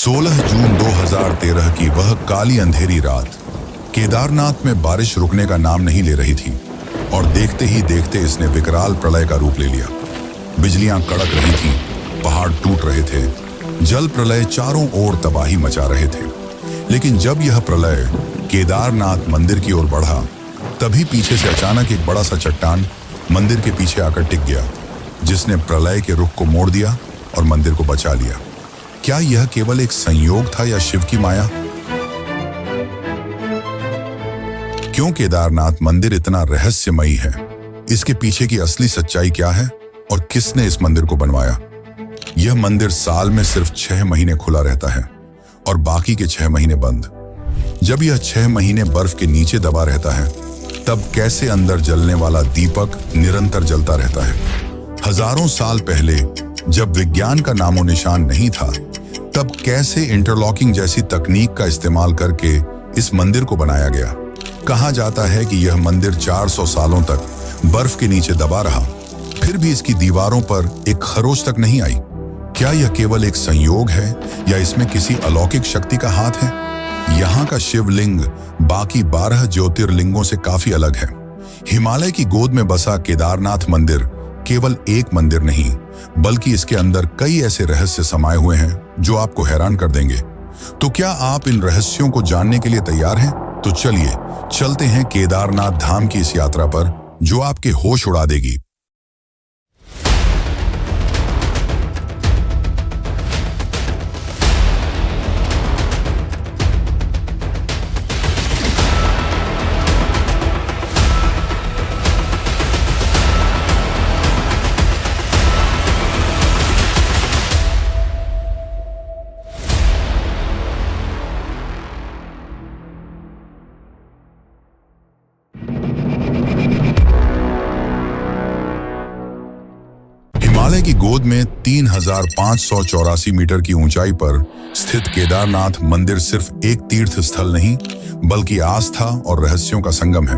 16 जून 2013 की वह काली अंधेरी रात केदारनाथ में बारिश रुकने का नाम नहीं ले रही थी और देखते ही देखते इसने विकराल प्रलय का रूप ले लिया। बिजलियां कड़क रही थीं, पहाड़ टूट रहे थे, जल प्रलय चारों ओर तबाही मचा रहे थे। लेकिन जब यह प्रलय केदारनाथ मंदिर की ओर बढ़ा, तभी पीछे से अचानक एक बड़ा सा चट्टान मंदिर के पीछे आकर टिक गया, जिसने प्रलय के रुख को मोड़ दिया और मंदिर को बचा लिया। क्या यह केवल एक संयोग था या शिव की माया? क्यों केदारनाथ मंदिर इतना रहस्यमयी है? इसके पीछे की असली सच्चाई क्या है और किसने इस मंदिर को बनवाया? यह मंदिर साल में सिर्फ 6 महीने खुला रहता है और बाकी के 6 महीने बंद। जब यह 6 महीने बर्फ के नीचे दबा रहता है, तब कैसे अंदर जलने वाला दीपक निरंतर जलता रहता है? हजारों साल पहले जब विज्ञान का नामो निशान नहीं था, तब कैसे इंटरलॉकिंग जैसी तकनीक का इस्तेमाल करके इस मंदिर को बनाया गया? कहा जाता है कि यह मंदिर 400 सालों तक बर्फ के नीचे दबा रहा, फिर भी इसकी दीवारों पर एक खरोच तक नहीं आई। क्या यह केवल एक संयोग है या इसमें किसी अलौकिक शक्ति का हाथ है? यहाँ का शिवलिंग बाकी 12 ज्योतिर्लिंगों से काफी अलग है। हिमालय की गोद में बसा केदारनाथ मंदिर केवल एक मंदिर नहीं, बल्कि इसके अंदर कई ऐसे रहस्य समाये हुए हैं जो आपको हैरान कर देंगे। तो क्या आप इन रहस्यों को जानने के लिए तैयार हैं? तो चलिए चलते हैं केदारनाथ धाम की इस यात्रा पर, जो आपके होश उड़ा देगी। हिमालय की गोद में 3584 मीटर की ऊंचाई पर स्थित केदारनाथ मंदिर सिर्फ एक तीर्थ स्थल नहीं, बल्कि आस्था और रहस्यों का संगम है।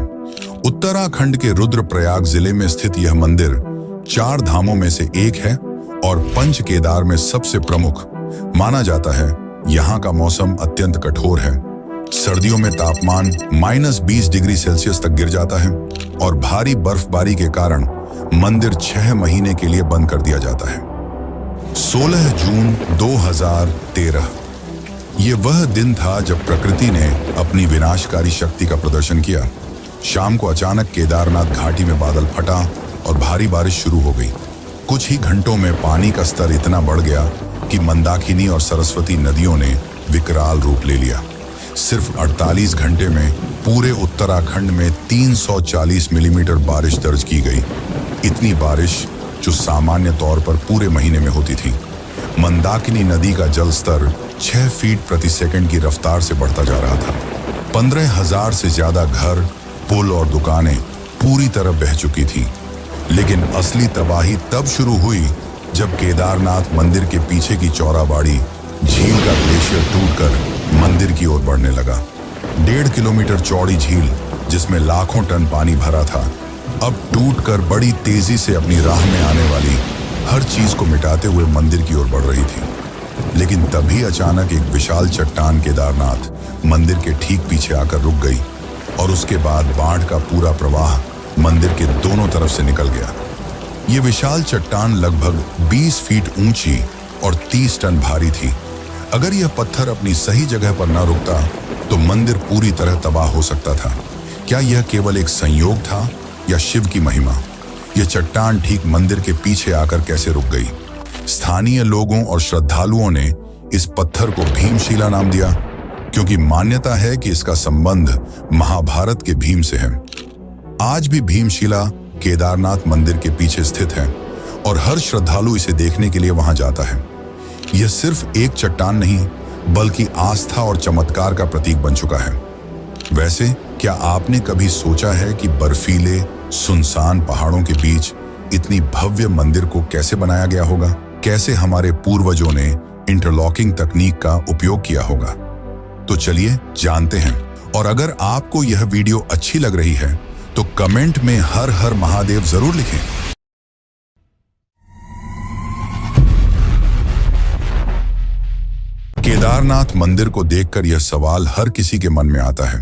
उत्तराखंड के रुद्रप्रयाग जिले में स्थित यह मंदिर 4 धामों में से एक है और पंच केदार में सबसे प्रमुख माना जाता है। यहाँ का मौसम अत्यंत कठोर है। सर्दियों में तापमान -20 डिग्री सेल्सियस तक गिर जाता है और भारी बर्फबारी के कारण मंदिर 6 महीने के लिए बंद कर दिया जाता है। 16 जून 2013 ये वह दिन था जब प्रकृति ने अपनी विनाशकारी शक्ति का प्रदर्शन किया। शाम को अचानक केदारनाथ घाटी में बादल फटा और भारी बारिश शुरू हो गई। कुछ ही घंटों में पानी का स्तर इतना बढ़ गया कि मंदाकिनी और सरस्वती नदियों ने विकराल रूप ले लिया। सिर्फ 48 घंटे में पूरे उत्तराखंड में 340 मिलीमीटर बारिश दर्ज की गई। इतनी बारिश जो सामान्य तौर पर पूरे महीने में होती थी। मंदाकिनी नदी का जल स्तर 6 फीट प्रति सेकंड की रफ्तार से बढ़ता जा रहा था। 15,000 से ज्यादा घर, पुल और दुकानें पूरी तरह बह चुकी थी। लेकिन असली तबाही तब शुरू हुई जब केदारनाथ मंदिर के पीछे की चौराबाड़ी झील का ग्लेशियर टूटकर मंदिर की ओर बढ़ने लगा। 1.5 किलोमीटर चौड़ी झील, जिसमें लाखों टन पानी भरा था, अब टूटकर बड़ी तेजी से अपनी राह में आने वाली हर चीज को मिटाते हुए मंदिर की ओर बढ़ रही थी। लेकिन तभी अचानक एक विशाल चट्टान केदारनाथ मंदिर के ठीक पीछे आकर रुक गई और उसके बाद बाढ़ का पूरा प्रवाह मंदिर के दोनों तरफ से निकल गया। ये विशाल चट्टान लगभग 20 फीट ऊंची और 30 टन भारी थी। अगर यह पत्थर अपनी सही जगह पर न रुकता तो मंदिर पूरी तरह तबाह हो सकता था। क्या यह केवल एक संयोग था या शिव की महिमा? यह चट्टान ठीक मंदिर के पीछे आकर कैसे रुक गई? स्थानीय लोगों और श्रद्धालुओं ने इस पत्थर को भीमशिला नाम दिया, क्योंकि मान्यता है कि इसका संबंध महाभारत के भीम से है। आज भी भीमशिला केदारनाथ मंदिर के पीछे स्थित है और हर श्रद्धालु इसे देखने के लिए वहां जाता है। यह सिर्फ एक चट्टान नहीं, बल्कि आस्था और चमत्कार का प्रतीक बन चुका है। वैसे क्या आपने कभी सोचा है कि बर्फीले सुनसान पहाड़ों के बीच इतनी भव्य मंदिर को कैसे बनाया गया होगा? कैसे हमारे पूर्वजों ने इंटरलॉकिंग तकनीक का उपयोग किया होगा? तो चलिए जानते हैं। और अगर आपको यह वीडियो अच्छी लग रही है तो कमेंट में हर हर महादेव जरूर लिखें। केदारनाथ मंदिर को देखकर यह सवाल हर किसी के मन में आता है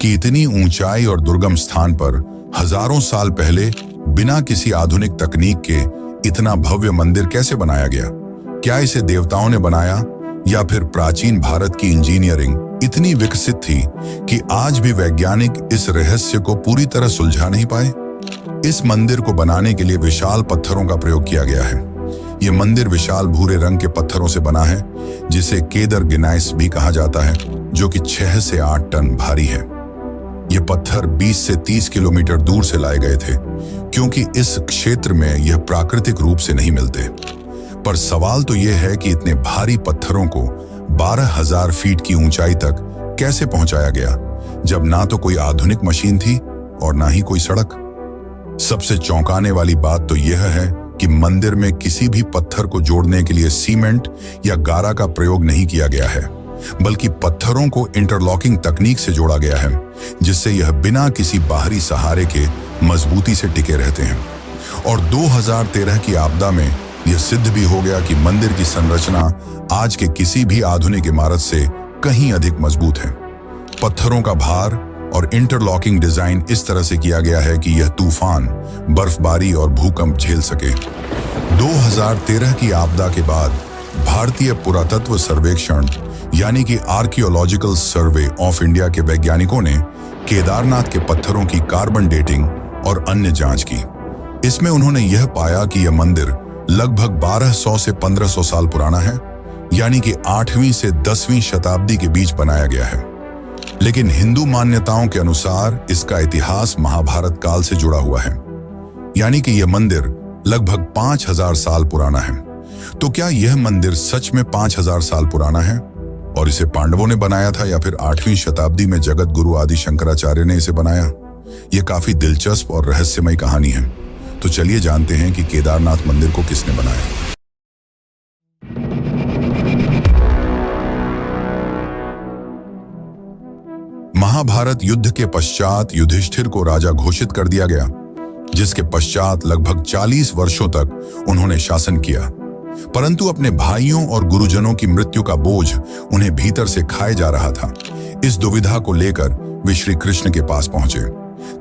कि इतनी ऊंचाई और दुर्गम स्थान पर हजारों साल पहले बिना किसी आधुनिक तकनीक के इतना भव्य मंदिर कैसे बनाया गया। क्या इसे देवताओं ने बनाया या फिर प्राचीन भारत की इंजीनियरिंग इतनी विकसित थी कि आज भी वैज्ञानिक इस रहस्य को पूरी तरह सुलझा नहीं पाए। इस मंदिर को बनाने के लिए विशाल पत्थरों का प्रयोग किया गया है। यह मंदिर विशाल भूरे रंग के पत्थरों से बना है, जिसे केदर गिनाइस भी कहा जाता है, जो कि 6 से 8 टन भारी है। ये पत्थर 20 से 30 किलोमीटर दूर से लाए गए थे, क्योंकि इस क्षेत्र में यह प्राकृतिक रूप से नहीं मिलते। पर सवाल तो यह है कि इतने भारी पत्थरों को 12,000 फीट की ऊंचाई तक कैसे पहुंचाया गया, जब ना तो कोई आधुनिक मशीन थी और ना ही कोई सड़क। सबसे चौंकाने वाली बात तो यह है कि मंदिर में किसी भी पत्थर को जोड़ने के लिए सीमेंट या गारा का प्रयोग नहीं किया गया है, बल्कि पत्थरों को इंटरलॉकिंग तकनीक से जोड़ा गया है, जिससे यह बिना किसी बाहरी सहारे के मजबूती से टिके रहते हैं। और 2013 की आपदा में यह सिद्ध भी हो गया कि मंदिर की संरचना आज के किसी भी आधुनिक इमारत से कहीं अधिक मजबूत है। पत्थरों का भार और इंटरलॉकिंग डिजाइन इस तरह से किया गया है कि यह तूफान, बर्फबारी और भूकंप झेल सके। 2013 की आपदा के बाद भारतीय पुरातत्व सर्वेक्षण यानी कि आर्कियोलॉजिकल सर्वे ऑफ इंडिया के वैज्ञानिकों ने केदारनाथ के पत्थरों की कार्बन डेटिंग और अन्य जांच की। इसमें उन्होंने यह पाया कि यह मंदिर लगभग 1200 से 1500 साल पुराना है, यानी कि 8वीं से 10वीं शताब्दी के बीच बनाया गया है। लेकिन हिंदू मान्यताओं के अनुसार इसका इतिहास महाभारत काल से जुड़ा हुआ है, यानी कि यह मंदिर लगभग 5000 साल पुराना है। तो क्या यह मंदिर सच में 5000 साल पुराना है और इसे पांडवों ने बनाया था, या फिर 8वीं शताब्दी में जगत गुरु आदि शंकराचार्य ने इसे बनाया? यह काफी दिलचस्प और रहस्यमय कहानी है। तो चलिए जानते हैं कि केदारनाथ मंदिर को किसने बनाया। महाभारत युद्ध के पश्चात युधिष्ठिर को राजा घोषित कर दिया गया, जिसके पश्चात लगभग 40 वर्षों तक उन्होंने शासन किया। परंतु अपने भाइयों और गुरुजनों की मृत्यु का बोझ उन्हें भीतर से खाए जा रहा था। इस दुविधा को लेकर वे श्री कृष्ण के पास पहुंचे।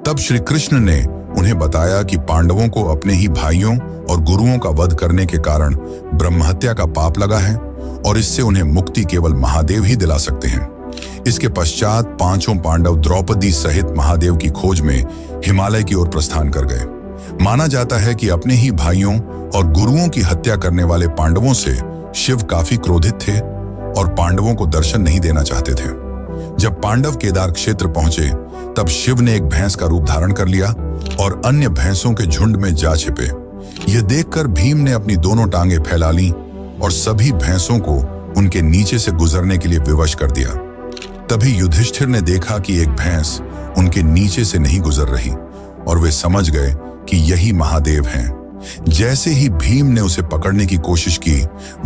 तब श्री कृष्ण ने उन्हें बताया कि पांडवों को अपने ही भाइयों और गुरुओं का वध करने के कारण ब्रह्महत्या का पाप लगा है और इससे उन्हें मुक्ति केवल महादेव ही दिला सकते हैं। इसके पश्चात पांचों पांडव द्रौपदी सहित महादेव की खोज में हिमालय की ओर प्रस्थान कर गए। माना जाता है कि अपने ही भाइयों और गुरुओं की हत्या करने वाले पांडवों से शिव काफी क्रोधित थे और पांडवों को दर्शन नहीं देना चाहते थे। जब पांडव केदार क्षेत्र पहुंचे, तब शिव ने एक भैंस का रूप धारण कर लिया और अन्य भैंसों के झुंड में जा छिपे। यह देखकर भीम ने अपनी दोनों टांगे फैला लीं और सभी भैंसों को उनके नीचे से गुजरने के लिए विवश कर दिया। तभी युधिष्ठिर ने देखा कि एक भैंस उनके नीचे से नहीं गुजर रही और वे समझ गए कि यही महादेव हैं। जैसे ही भीम ने उसे पकड़ने की कोशिश की,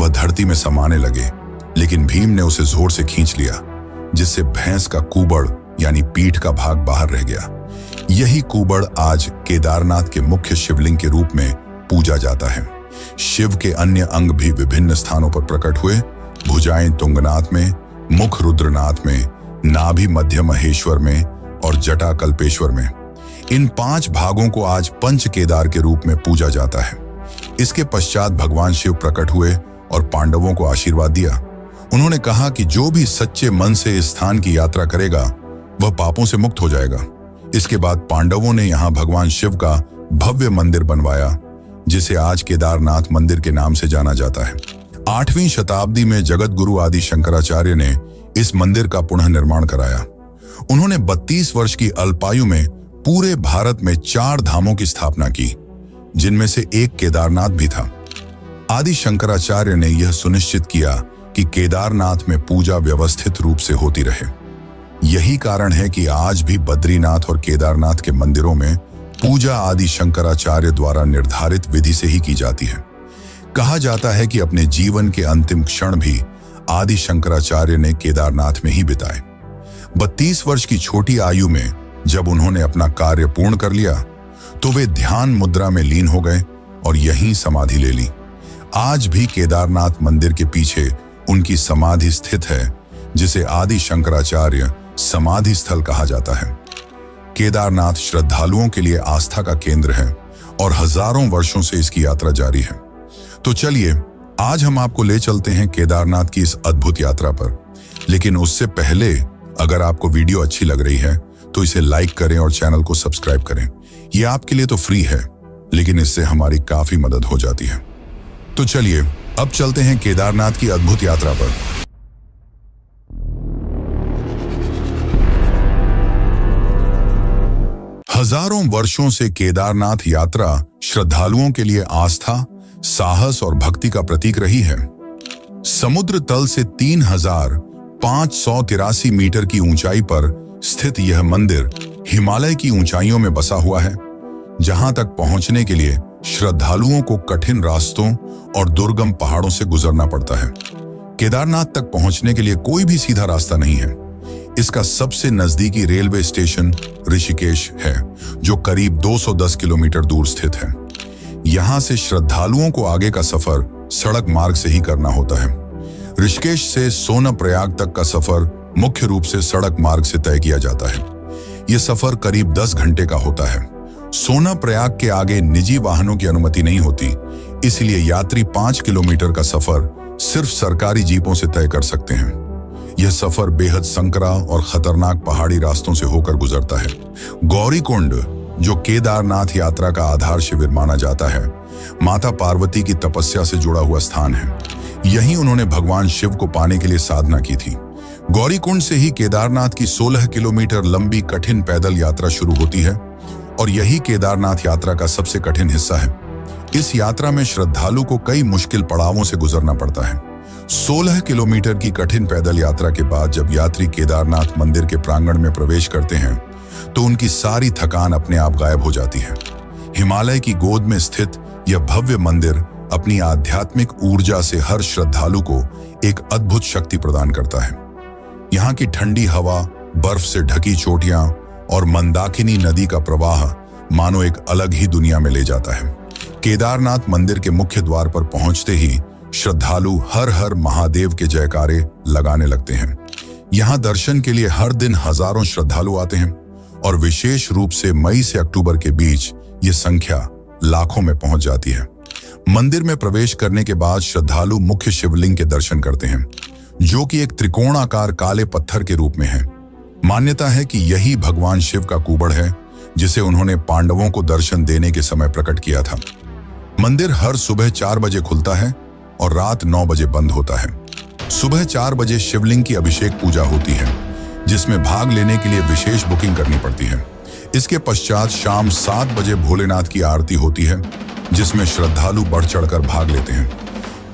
वह धरती में समाने लगे, लेकिन भीम ने उसे जोर से खींच लिया, जिससे भैंस का कुबड़ यानी पीठ का भाग बाहर रह गया। यही कुबड़ आज केदारनाथ के मुख्य शिवलिंग के रूप में पूजा जाता है। शिव के अन्य अंग भी विभिन्न स्थानों पर प्रकट हुए। भुजाएं तुंगनाथ में, मुख रुद्रनाथ में, नाभि मध्य महेश्वर में और जटा कल्पेश्वर में। इन 5 भागों को आज पंच केदार के रूप में पूजा जाता है। इसके पश्चात भगवान शिव प्रकट हुए और पांडवों को आशीर्वाद दिया। उन्होंने कहा कि जो भी सच्चे मन से इस स्थान की यात्रा करेगा, वह पापों से मुक्त हो जाएगा। इसके बाद पांडवों ने यहाँ भगवान शिव का भव्य मंदिर बनवाया, जिसे आज केदारनाथ मंदिर के नाम से जाना जाता है। 8वीं शताब्दी में जगत गुरु आदि शंकराचार्य ने इस मंदिर का पुनः निर्माण कराया। उन्होंने 32 वर्ष की अल्पायु में पूरे भारत में 4 धामों की स्थापना की, जिनमें से एक केदारनाथ भी था। आदि शंकराचार्य ने यह सुनिश्चित किया कि केदारनाथ में पूजा व्यवस्थित रूप से होती रहे। यही कारण है कि आज भी बद्रीनाथ और केदारनाथ के मंदिरों में पूजा आदि शंकराचार्य द्वारा निर्धारित विधि से ही की जाती है। कहा जाता है कि अपने जीवन के अंतिम क्षण भी आदि शंकराचार्य ने केदारनाथ में ही बिताए। 32 वर्ष की छोटी आयु में जब उन्होंने अपना कार्य पूर्ण कर लिया, तो वे ध्यान मुद्रा में लीन हो गए और यहीं समाधि ले ली। आज भी केदारनाथ मंदिर के पीछे उनकी समाधि स्थित है, जिसे आदि शंकराचार्य समाधि स्थल कहा जाता है। केदारनाथ श्रद्धालुओं के लिए आस्था का केंद्र है और हजारों वर्षों से इसकी यात्रा जारी है। तो चलिए आज हम आपको ले चलते हैं केदारनाथ की इस अद्भुत यात्रा पर। लेकिन उससे पहले अगर आपको वीडियो अच्छी लग रही है तो इसे लाइक करें और चैनल को सब्सक्राइब करें। यह आपके लिए तो फ्री है, लेकिन इससे हमारी काफी मदद हो जाती है। तो चलिए अब चलते हैं केदारनाथ की अद्भुत यात्रा पर। हजारों वर्षों से केदारनाथ यात्रा श्रद्धालुओं के लिए आस्था, साहस और भक्ति का प्रतीक रही है। समुद्र तल से 3,583 मीटर की ऊंचाई पर स्थित यह मंदिर हिमालय की ऊंचाइयों में बसा हुआ है, जहां तक पहुंचने के लिए श्रद्धालुओं को कठिन रास्तों और दुर्गम पहाड़ों से गुजरना पड़ता है। केदारनाथ तक पहुंचने के लिए कोई भी सीधा रास्ता नहीं है। इसका सबसे नजदीकी रेलवे स्टेशन ऋषिकेश है, जो करीब 210 किलोमीटर दूर स्थित है। यहां से श्रद्धालुओं को आगे का सफर सड़क मार्ग से ही करना होता है। ऋषिकेश से सोनप्रयाग तक का सफर मुख्य रूप से सड़क मार्ग से तय किया जाता है। यह सफर करीब 10 घंटे का होता है। सोनप्रयाग के आगे निजी वाहनों की अनुमति नहीं होती, इसलिए यात्री 5 किलोमीटर का सफर सिर्फ सरकारी जीपों से तय कर सकते हैं। यह सफर बेहद संकरा और खतरनाक पहाड़ी रास्तों से होकर गुजरता है। गौरीकुंड, जो केदारनाथ यात्रा का आधार शिविर माना जाता है, माता पार्वती की तपस्या से जुड़ा हुआ स्थान है। यहीं उन्होंने भगवान शिव को पाने के लिए साधना की थी। गौरीकुंड से ही केदारनाथ की 16 किलोमीटर लंबी कठिन पैदल यात्रा शुरू होती है और यही केदारनाथ यात्रा का सबसे कठिन हिस्सा है। इस यात्रा में श्रद्धालु को कई मुश्किल पड़ावों से गुजरना पड़ता है। 16 किलोमीटर की कठिन पैदल यात्रा के बाद जब यात्री केदारनाथ मंदिर के प्रांगण में प्रवेश करते हैं तो उनकी सारी थकान अपने आप गायब हो जाती है। हिमालय की गोद में स्थित यह भव्य मंदिर अपनी आध्यात्मिक ऊर्जा से हर श्रद्धालु को एक अद्भुत शक्ति प्रदान करता है। यहाँ की ठंडी हवा, बर्फ से ढकी चोटियां और मंदाकिनी नदी का प्रवाह मानो एक अलग ही दुनिया में ले जाता है। केदारनाथ मंदिर के मुख्य द्वार पर पहुंचते ही श्रद्धालु हर हर महादेव के जयकारे लगाने लगते हैं। यहाँ दर्शन के लिए हर दिन हजारों श्रद्धालु आते हैं और विशेष रूप से मई से अक्टूबर के बीच ये संख्या लाखों में पहुंच जाती है। मंदिर में प्रवेश करने के बाद श्रद्धालु मुख्य शिवलिंग के दर्शन करते हैं, जो कि एक त्रिकोणाकार काले पत्थर के रूप में है। मान्यता है कि यही भगवान शिव का कुबड़ है, जिसे उन्होंने पांडवों को दर्शन देने के समय प्रकट किया था। मंदिर हर सुबह 4 बजे खुलता है और रात 9 बजे बंद होता है। सुबह 4 बजे शिवलिंग की अभिषेक पूजा होती है, जिसमें भाग लेने के लिए विशेष बुकिंग करनी पड़ती है। इसके पश्चात शाम 7 बजे भोलेनाथ की आरती होती है, जिसमें श्रद्धालु बढ़ चढ़कर भाग लेते हैं।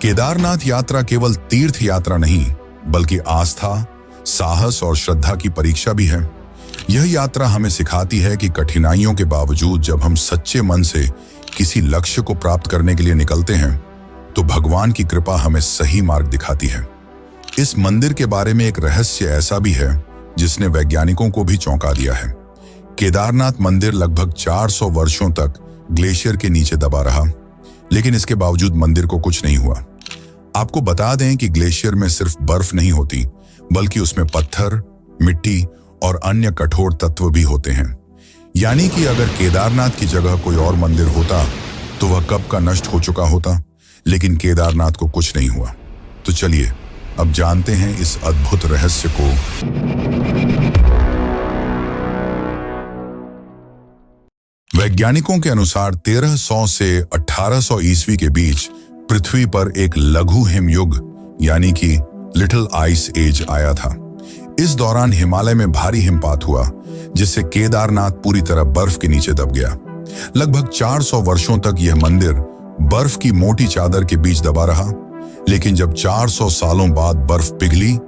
केदारनाथ यात्रा केवल तीर्थ यात्रा नहीं, बल्कि आस्था, साहस और श्रद्धा की परीक्षा भी है। यह यात्रा हमें सिखाती है कि कठिनाइयों के बावजूद जब हम सच्चे मन से किसी लक्ष्य को प्राप्त करने के लिए निकलते हैं, तो भगवान की कृपा हमें सही मार्ग दिखाती है। इस मंदिर के बारे में एक रहस्य ऐसा भी है जिसने वैज्ञानिकों को भी चौंका दिया है। केदारनाथ मंदिर लगभग 400 वर्षों तक ग्लेशियर के नीचे दबा रहा, लेकिन इसके बावजूद मंदिर को कुछ नहीं हुआ। आपको बता दें कि ग्लेशियर में सिर्फ बर्फ नहीं होती, बल्कि उसमें पत्थर, मिट्टी और अन्य कठोर तत्व भी होते हैं। यानी कि अगर केदारनाथ की जगह कोई और मंदिर होता तो वह कब का नष्ट हो चुका होता, लेकिन केदारनाथ को कुछ नहीं हुआ। तो चलिए अब जानते हैं इस अद्भुत रहस्य को। वैज्ञानिकों के अनुसार 1300 से 1800 ईस्वी के बीच पृथ्वी पर एक लघु हिमयुग यानी कि लिटिल आइस एज आया था। इस दौरान हिमालय में भारी हिमपात हुआ, जिससे केदारनाथ पूरी तरह बर्फ के नीचे दब गया। लगभग 400 वर्षों तक यह मंदिर बर्फ की मोटी चादर के बीच दबा रहा, लेकिन जब 400 सालों बाद बर्फ पिघली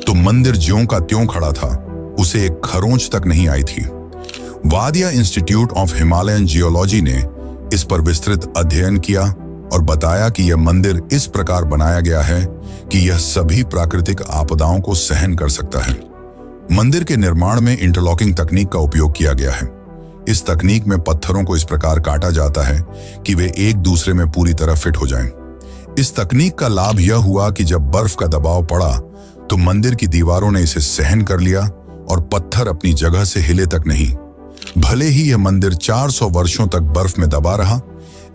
तो मंदिर ज्यों का त्यों खड़ा था, उसे एक खरोंच तक नहीं आई थी। वादिया इंस्टीट्यूट ऑफ हिमालयन जियोलॉजी ने इस पर विस्तृत अध्ययन किया और बताया कि यह मंदिर इस प्रकार बनाया गया है कि यह सभी प्राकृतिक आपदाओं को सहन कर सकता है। मंदिर के निर्माण में इंटरलॉकिंग तकनीक का उपयोग किया गया है। इस तकनीक में पत्थरों को इस प्रकार काटा जाता है कि वे एक दूसरे में पूरी तरह फिट हो जाएं। इस तकनीक का लाभ यह हुआ कि जब बर्फ का दबाव पड़ा तो मंदिर की दीवारों ने इसे सहन कर लिया और पत्थर अपनी जगह से हिले तक नहीं। भले ही यह मंदिर 400 वर्षों तक बर्फ में दबा रहा,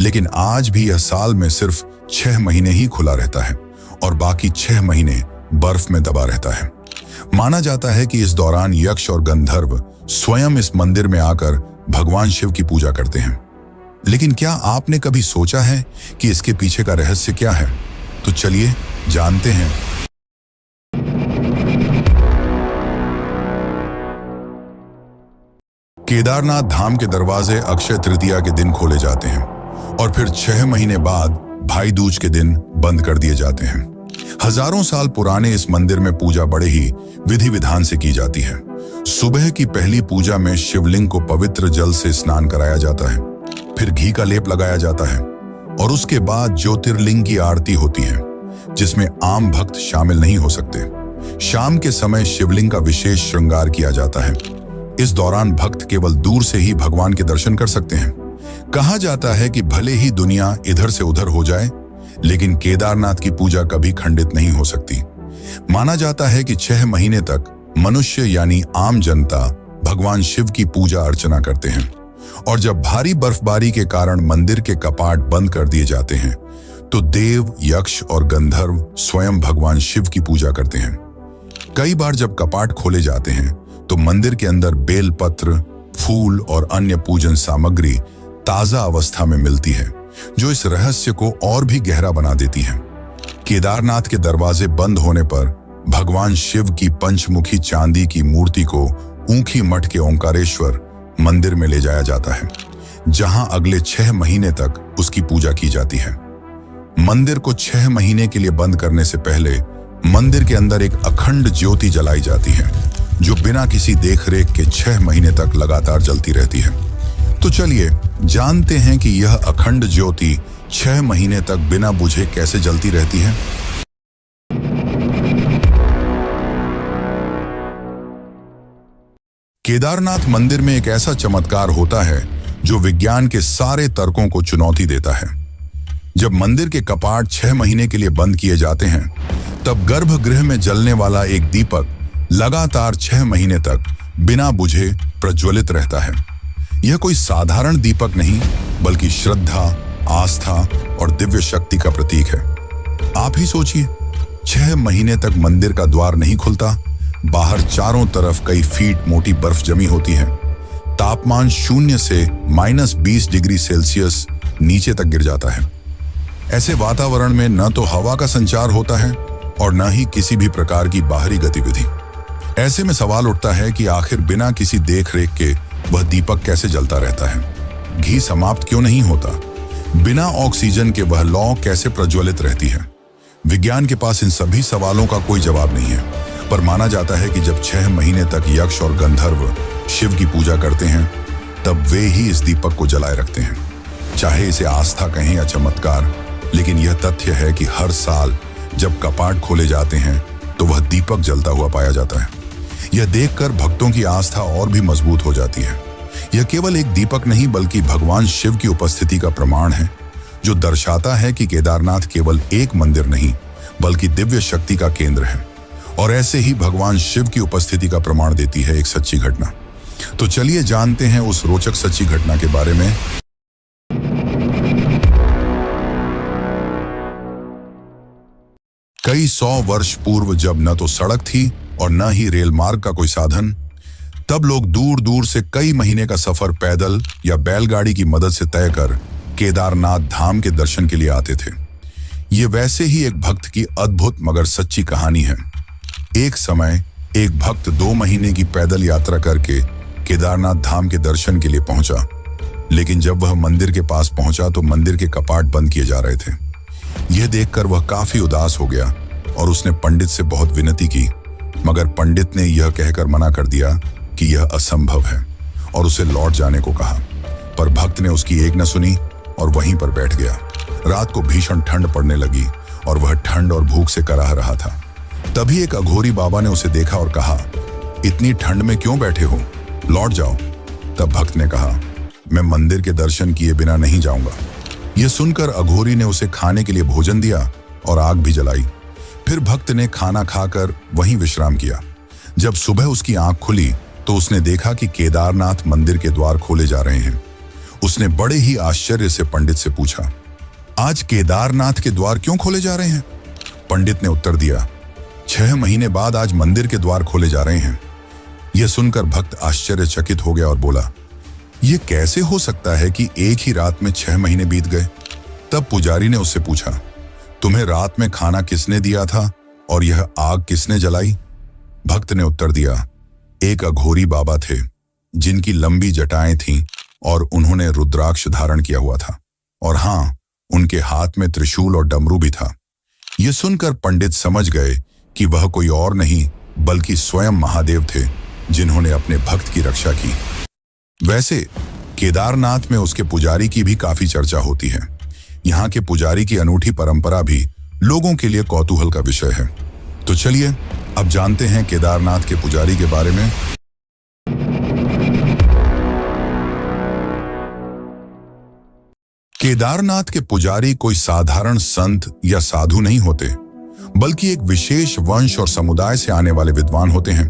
लेकिन आज भी यह साल में सिर्फ 6 महीने ही खुला रहता है और बाकी 6 महीने बर्फ में दबा रहता है। माना जाता है कि इस दौरान यक्ष और गंधर्व स्वयं इस मंदिर में आकर भगवान शिव की पूजा करते हैं। लेकिन क्या आपने कभी सोचा है कि इसके पीछे का रहस्य क्या है? तो चलिए जानते हैं। केदारनाथ धाम के दरवाजे अक्षय तृतीया के दिन खोले जाते हैं और फिर 6 महीने बाद भाई दूज के दिन बंद कर दिए जाते हैं। हजारों साल पुराने इस मंदिर में पूजा बड़े ही विधि विधान से की जाती है। सुबह की पहली पूजा में शिवलिंग को पवित्र जल से स्नान कराया जाता है, फिर घी का लेप लगाया जाता है और उसके बाद ज्योतिर्लिंग की आरती होती है, जिसमें आम भक्त शामिल नहीं हो सकते। शाम के समय शिवलिंग का विशेष श्रृंगार किया जाता है। इस दौरान भक्त केवल दूर से ही भगवान के दर्शन कर सकते हैं। कहा जाता है कि भले ही दुनिया इधर से उधर हो जाए, लेकिन केदारनाथ की पूजा कभी खंडित नहीं हो सकती। माना जाता है कि 6 महीने तक मनुष्य यानी आम जनता भगवान शिव की पूजा अर्चना करते हैं और जब भारी बर्फबारी के कारण मंदिर के कपाट बंद कर दिए जाते हैं तो देव, यक्ष और गंधर्व स्वयं भगवान शिव की पूजा करते हैं। कई बार जब कपाट खोले जाते हैं तो मंदिर के अंदर बेलपत्र, फूल और अन्य पूजन सामग्री ताजा अवस्था में मिलती है, जो इस रहस्य को और भी गहरा बना देती है। केदारनाथ के दरवाजे बंद होने पर भगवान शिव की पंचमुखी चांदी की मूर्ति को ऊखी मठ के ओंकारेश्वर मंदिर में ले जाया जाता है, जहां अगले 6 महीने तक उसकी पूजा की जाती है। मंदिर को 6 महीने के लिए बंद करने से पहले मंदिर के अंदर एक अखंड ज्योति जलाई जाती है, जो बिना किसी देखरेख के 6 महीने तक लगातार जलती रहती है। तो चलिए जानते हैं कि यह अखंड ज्योति 6 महीने तक बिना बुझे कैसे जलती रहती है। केदारनाथ मंदिर में एक ऐसा चमत्कार होता है जो विज्ञान के सारे तर्कों को चुनौती देता है। जब मंदिर के कपाट 6 महीने के लिए बंद किए जाते हैं, तब गर्भगृह में जलने वाला एक दीपक लगातार 6 महीने तक बिना बुझे प्रज्वलित रहता है। यह कोई साधारण दीपक नहीं, बल्कि श्रद्धा, आस्था और दिव्य शक्ति का प्रतीक है। आप ही सोचिए, 6 महीने तक मंदिर का द्वार नहीं खुलता, बाहर चारों तरफ कई फीट मोटी बर्फ जमी होती है, तापमान 0 से -20 डिग्री सेल्सियस नीचे तक गिर जाता है। ऐसे वातावरण में न तो हवा का संचार होता है और न ही किसी भी प्रकार की बाहरी गतिविधि। ऐसे में सवाल उठता है कि आखिर बिना किसी देखरेख के वह दीपक कैसे जलता रहता है? घी समाप्त क्यों नहीं होता? बिना ऑक्सीजन के वह लौ कैसे प्रज्वलित रहती है? विज्ञान के पास इन सभी सवालों का कोई जवाब नहीं है, पर माना जाता है कि जब 6 महीने तक यक्ष और गंधर्व शिव की पूजा करते हैं, तब वे ही इस दीपक को जलाए रखते हैं। चाहे इसे आस्था कहें या चमत्कार, लेकिन यह तथ्य है कि हर साल जब कपाट खोले जाते हैं तो वह दीपक जलता हुआ पाया जाता है। यह देखकर भक्तों की आस्था और भी मजबूत हो जाती है। यह केवल एक दीपक नहीं, बल्कि भगवान शिव की उपस्थिति का प्रमाण है, जो दर्शाता है कि केदारनाथ केवल एक मंदिर नहीं, बल्कि दिव्य शक्ति का केंद्र है। और ऐसे ही भगवान शिव की उपस्थिति का प्रमाण देती है एक सच्ची घटना। तो चलिए जानते हैं उस रोचक सच्ची घटना के बारे में। कई 100 वर्ष पूर्व, जब न तो सड़क थी और न ही रेल मार्ग का कोई साधन, तब लोग दूर दूर से कई महीने का सफर पैदल या बैलगाड़ी की मदद से तय कर केदारनाथ धाम के दर्शन के लिए आते थे। ये वैसे ही एक भक्त की अद्भुत मगर सच्ची कहानी है। एक समय एक भक्त 2 महीने की पैदल यात्रा करके केदारनाथ धाम के दर्शन के लिए पहुंचा, लेकिन जब वह मंदिर के पास पहुंचा तो मंदिर के कपाट बंद किए जा रहे थे। यह देखकर वह काफी उदास हो गया और उसने पंडित से बहुत विनती की, मगर पंडित ने यह कहकर मना कर दिया कि यह असंभव है और उसे लौट जाने को कहा। पर भक्त ने उसकी एक न सुनी और वहीं पर बैठ गया। रात को भीषण ठंड पड़ने लगी और वह ठंड और भूख से कराह रहा था। तभी एक अघोरी बाबा ने उसे देखा और कहा, इतनी ठंड में क्यों बैठे हो, लौट जाओ। तब भक्त ने कहा, मैं मंदिर के दर्शन किए बिना नहीं जाऊंगा। यह सुनकर अघोरी ने उसे खाने के लिए भोजन दिया और आग भी जलाई। फिर भक्त ने खाना खाकर वहीं विश्राम किया। जब सुबह उसकी आंख खुली तो उसने देखा कि केदारनाथ मंदिर के द्वार खोले जा रहे हैं। उसने बड़े ही आश्चर्य से पंडित से पूछा, आज केदारनाथ के द्वार क्यों खोले जा रहे हैं? पंडित ने उत्तर दिया, 6 महीने बाद आज मंदिर के द्वार खोले जा रहे हैं। यह सुनकर भक्त आश्चर्यचकित हो गया और बोला, यह कैसे हो सकता है कि एक ही रात में 6 महीने बीत गए? तब पुजारी ने उससे पूछा, तुम्हें रात में खाना किसने दिया था और यह आग किसने जलाई? भक्त ने उत्तर दिया, एक अघोरी बाबा थे जिनकी लंबी जटाएं थीं और उन्होंने रुद्राक्ष धारण किया हुआ था, और हां, उनके हाथ में त्रिशूल और डमरू भी था। यह सुनकर पंडित समझ गए कि वह कोई और नहीं बल्कि स्वयं महादेव थे जिन्होंने अपने भक्त की रक्षा की। वैसे केदारनाथ में उसके पुजारी की भी काफी चर्चा होती है। यहाँ के पुजारी की अनूठी परंपरा भी लोगों के लिए कौतूहल का विषय है। तो चलिए अब जानते हैं केदारनाथ के पुजारी के बारे में। केदारनाथ के पुजारी कोई साधारण संत या साधु नहीं होते, बल्कि एक विशेष वंश और समुदाय से आने वाले विद्वान होते हैं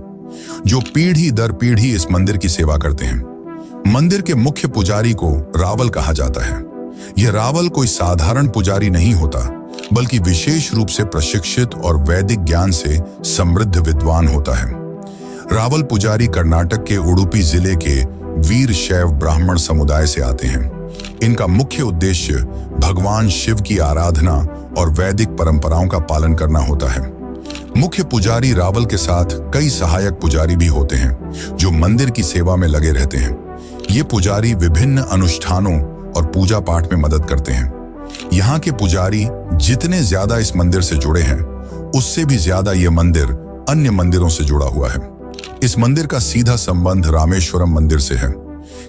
जो पीढ़ी दर पीढ़ी इस मंदिर की सेवा करते हैं। मंदिर के मुख्य पुजारी को रावल कहा जाता है। यह रावल कोई साधारण पुजारी नहीं होता, बल्कि विशेष रूप से प्रशिक्षित और वैदिक ज्ञान से समृद्ध विद्वान होता है। रावल पुजारी कर्नाटक के उडुपी जिले के वीर शैव ब्राह्मण समुदाय से आते हैं। इनका मुख्य उद्देश्य भगवान शिव की आराधना और वैदिक परंपराओं का पालन करना होता है। मुख्य पुजारी रावल के साथ कई सहायक पुजारी भी होते हैं जो मंदिर की सेवा में लगे रहते हैं। ये पुजारी विभिन्न अनुष्ठानों और पूजा पाठ में मदद करते हैं। यहाँ के पुजारी जितने ज्यादा इस मंदिर से जुड़े हैं, उससे भी ज्यादा ये मंदिर अन्य मंदिरों से जुड़ा हुआ है। इस मंदिर का सीधा संबंध रामेश्वरम मंदिर से है।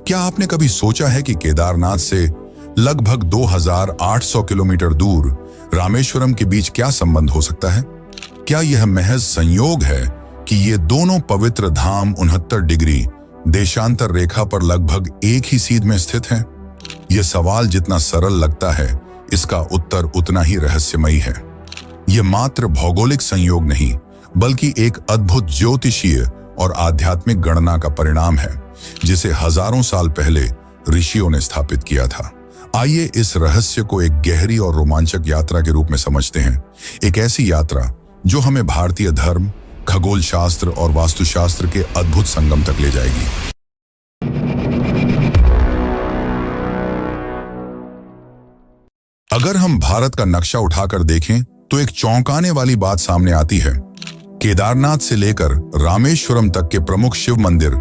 क्या आपने कभी सोचा है कि केदारनाथ से लगभग 2800 किलोमीटर दूर रामेश्वरम के बीच क्या संबंध हो सकता है? क्या यह महज संयोग है कि ये दोनों पवित्र धाम 69 डिग्री देशांतर रेखा पर लगभग एक ही सीध में स्थित हैं? यह सवाल जितना सरल लगता है, इसका उत्तर उतना ही रहस्यमयी है। यह मात्र भौगोलिक संयोग नहीं, बल्कि एक अद्भुत ज्योतिषीय और आध्यात्मिक गणना का परिणाम है, जिसे हजारों साल पहले ऋषियों ने स्थापित किया था। आइए इस रहस्य को एक गहरी और रोमांचक यात्रा के रूप में समझते हैं। एक ऐसी यात्रा जो हमें भारतीय धर्म, खगोल शास्त्र और वास्तुशास्त्र के अद्भुत संगम तक ले जाएगी। अगर हम भारत का नक्शा उठाकर देखें तो एक चौंकाने वाली बात सामने आती है। केदारनाथ से लेकर रामेश्वरम तक के प्रमुख शिव मंदिर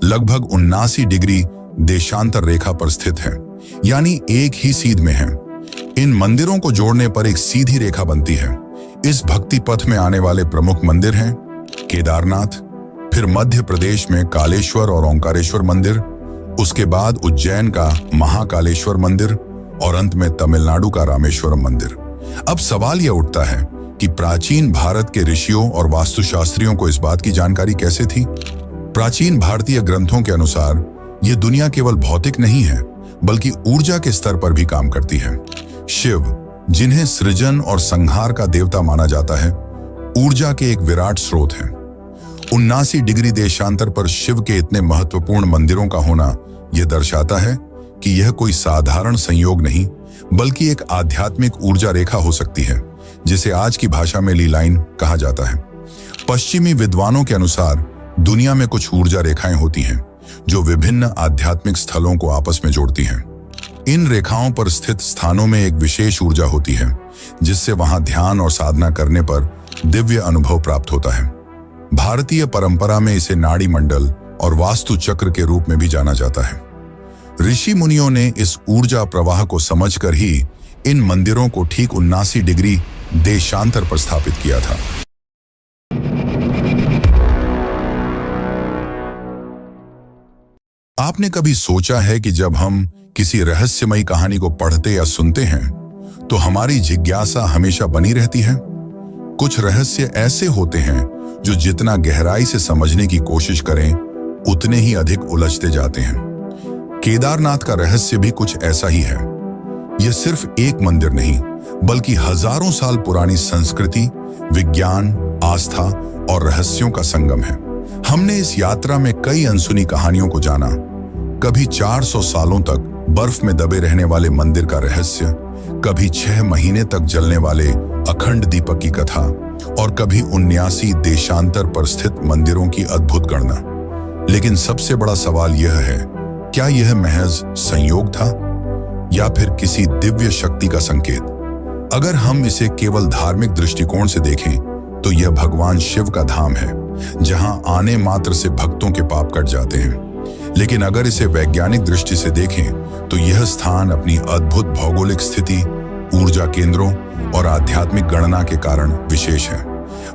लगभग 79 डिग्री देशांतर रेखा पर स्थित हैं, यानी एक ही सीध में हैं। इन मंदिरों को जोड़ने पर एक सीधी रेखा बनती है। इस भक्ति पथ में आने वाले प्रमुख मंदिर हैं केदारनाथ, फिर मध्य प्रदेश में कालेश्वर और ओंकारेश्वर मंदिर, उसके बाद उज्जैन का महाकालेश्वर मंदिर और अंत में तमिलनाडु का रामेश्वरम मंदिर। अब सवाल यह उठता है कि प्राचीन भारत के ऋषियों और वास्तुशास्त्रियों को इस बात की जानकारी कैसे थी? प्राचीन भारतीय ग्रंथों के अनुसार यह दुनिया केवल भौतिक नहीं है, बल्कि ऊर्जा के स्तर पर भी काम करती है। शिव, जिन्हें सृजन और संहार का देवता माना जाता है, ऊर्जा के एक विराट स्रोत हैं। 79 डिग्री देशांतर पर शिव के इतने महत्वपूर्ण मंदिरों का होना यह दर्शाता है कि यह कोई साधारण संयोग नहीं, बल्कि एक आध्यात्मिक ऊर्जा रेखा हो सकती है, जिसे आज की भाषा में ली लाइन कहा जाता है। पश्चिमी विद्वानों के अनुसार दुनिया में कुछ ऊर्जा रेखाएं होती हैं जो विभिन्न आध्यात्मिक स्थलों को आपस में जोड़ती हैं। इन रेखाओं पर स्थित स्थानों में एक विशेष ऊर्जा होती है, जिससे वहां ध्यान और साधना करने पर दिव्य अनुभव प्राप्त होता है। भारतीय परंपरा में इसे नाड़ी मंडल और वास्तु चक्र के रूप में भी जाना जाता है। ऋषि मुनियों ने इस ऊर्जा प्रवाह को समझकर ही इन मंदिरों को ठीक 79 डिग्री देशांतर पर स्थापित किया था। आपने कभी सोचा है कि जब हम किसी रहस्यमयी कहानी को पढ़ते या सुनते हैं तो हमारी जिज्ञासा हमेशा बनी रहती है? कुछ रहस्य ऐसे होते हैं जो जितना गहराई से समझने की कोशिश करें, उतने ही अधिक उलझते जाते हैं। केदारनाथ का रहस्य भी कुछ ऐसा ही है। यह सिर्फ एक मंदिर नहीं, बल्कि हजारों साल पुरानी संस्कृति, विज्ञान, आस्था और रहस्यों का संगम है। हमने इस यात्रा में कई अनसुनी कहानियों को जाना। कभी 400 सालों तक बर्फ में दबे रहने वाले मंदिर का रहस्य, कभी 6 महीने तक जलने वाले अखंड दीपक की कथा, और कभी 79 देशांतर पर स्थित मंदिरों की अद्भुत गणना। लेकिन सबसे बड़ा सवाल यह है, क्या यह महज संयोग था या फिर किसी दिव्य शक्ति का संकेत? अगर हम इसे केवल धार्मिक दृष्टिकोण से देखें तो यह भगवान शिव का धाम है, जहां आने मात्र से भक्तों के पाप कट जाते हैं। लेकिन अगर इसे वैज्ञानिक दृष्टि से देखें तो यह स्थान अपनी अद्भुत भौगोलिक स्थिति, ऊर्जा केंद्रों और आध्यात्मिक गणना के कारण विशेष है।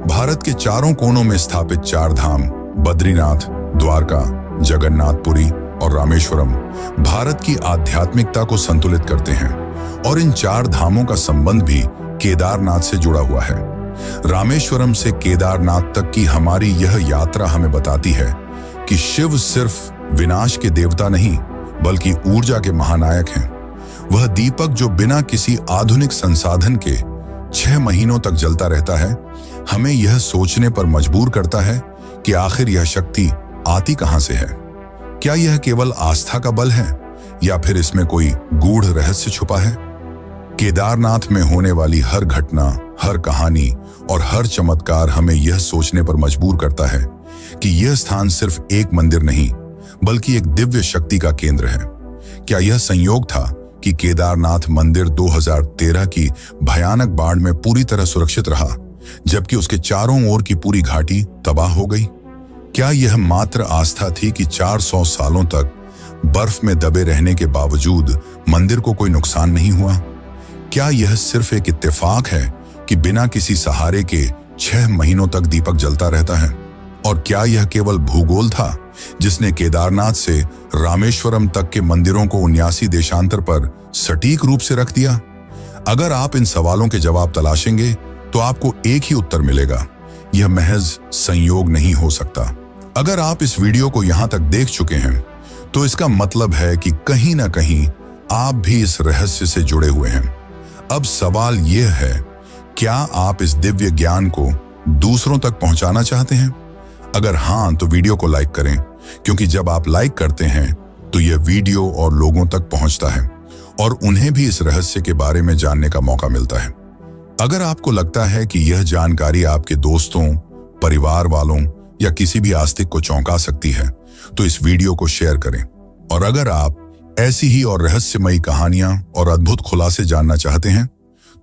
भारत के चारों कोनों में स्थापित 4 धाम, बद्रीनाथ, द्वारका, जगन्नाथपुरी और रामेश्वरम, भारत की आध्यात्मिकता को संतुलित करते हैं। और इन 4 धामों का संबंध भी केदारनाथ से जुड़ा हुआ है। रामेश्वरम से केदारनाथ तक की हमारी यह यात्रा हमें बताती है कि शिव सिर्फ विनाश के देवता नहीं, बल्कि ऊर्जा के महानायक हैं। वह दीपक जो बिना किसी आधुनिक संसाधन के 6 महीनों तक जलता रहता है, हमें यह सोचने पर मजबूर करता है कि आखिर यह शक्ति आती कहां से है। क्या यह केवल आस्था का बल है या फिर इसमें कोई गूढ़ रहस्य छुपा है? केदारनाथ में होने वाली हर घटना, हर कहानी और हर चमत्कार हमें यह सोचने पर मजबूर करता है कि यह स्थान सिर्फ एक मंदिर नहीं, बल्कि एक दिव्य शक्ति का केंद्र है। क्या यह संयोग था कि केदारनाथ मंदिर 2013 की भयानक बाढ़ में पूरी तरह सुरक्षित रहा, जबकि उसके चारों ओर की पूरी घाटी तबाह हो गई? क्या यह मात्र आस्था थी कि 400 सालों तक बर्फ में दबे रहने के बावजूद मंदिर को कोई नुकसान नहीं हुआ? क्या यह सिर्फ एक इत्तेफाक है कि बिना किसी सहारे के 6 महीनों तक दीपक जलता रहता है? और क्या यह केवल भूगोल था जिसने केदारनाथ से रामेश्वरम तक के मंदिरों को 79 देशांतर पर सटीक रूप से रख दिया? अगर आप इन सवालों के जवाब तलाशेंगे तो आपको एक ही उत्तर मिलेगा, यह महज संयोग नहीं हो सकता। अगर आप इस वीडियो को यहां तक देख चुके हैं तो इसका मतलब है कि कहीं ना कहीं आप भी इस रहस्य से जुड़े हुए हैं। अब सवाल यह है, क्या आप इस दिव्य ज्ञान को दूसरों तक पहुंचाना चाहते हैं? अगर हां, तो वीडियो को लाइक करें, क्योंकि जब आप लाइक करते हैं तो यह वीडियो और लोगों तक पहुंचता है और उन्हें भी इस रहस्य के बारे में जानने का मौका मिलता है। अगर आपको लगता है कि यह जानकारी आपके दोस्तों, परिवार वालों या किसी भी आस्तिक को चौंका सकती है, तो इस वीडियो को शेयर करें। और अगर आप ऐसी ही और रहस्यमयी कहानियां और अद्भुत खुलासे जानना चाहते हैं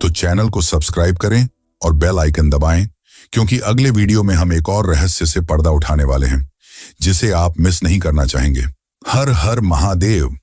तो चैनल को सब्सक्राइब करें और बेल आइकन दबाएं, क्योंकि अगले वीडियो में हम एक और रहस्य से पर्दा उठाने वाले हैं जिसे आप मिस नहीं करना चाहेंगे। हर हर महादेव।